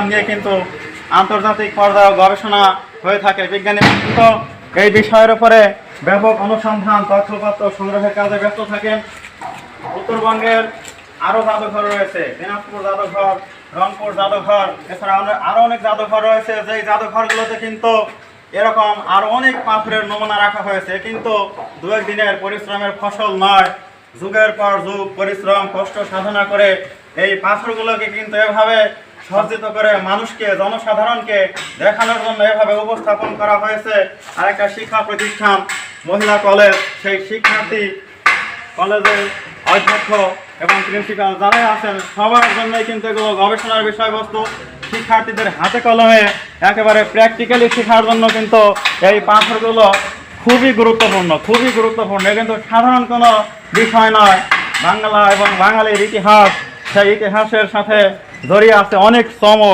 নিয়ে কিন্তু আন্তর্জাতিক পর্যায়ে গবেষণা হয়ে থাকে। বিজ্ঞানীরা কিন্তু এই বিষয়ের উপরে ব্যাপক অনুসন্ধান তথ্যপত্র সংগ্রহের কাজে ব্যস্ত থাকেন। উত্তরবঙ্গের আরও জাদুঘর রয়েছে, দিনাজপুর জাদুঘর, রংপুর জাদুঘর, এছাড়া আরও অনেক জাদুঘর রয়েছে। যেই জাদুঘরগুলোতে কিন্তু এরকম আরও অনেক পাথরের নমুনা রাখা হয়েছে, কিন্তু দু একদিনের পরিশ্রমের ফসল নয়। যুগের পর যুগ পরিশ্রম কষ্ট সাধনা করে এই পাথরগুলোকে কিন্তু এভাবে সজ্জিত করে মানুষকে, জনসাধারণকে দেখানোর জন্য এভাবে উপস্থাপন করা হয়েছে। আরেকটা শিক্ষা প্রতিষ্ঠান মহিলা কলেজ, সেই শিক্ষার্থী কলেজের অধ্যক্ষ এবং প্রিন্সিপাল যারাই আছেন সবার জন্যই কিন্তু এগুলো গবেষণার বিষয়বস্তু। শিক্ষার্থীদের হাতে কলমে একেবারে প্র্যাকটিক্যালি শেখার জন্য কিন্তু এই পাথরগুলো খুবই গুরুত্বপূর্ণ। এ কিন্তু সাধারণ কোনো বিষয় নয়। বাংলা এবং বাঙালির ইতিহাস, সেই ইতিহাসের সাথে জড়িয়ে আছে অনেক চমক।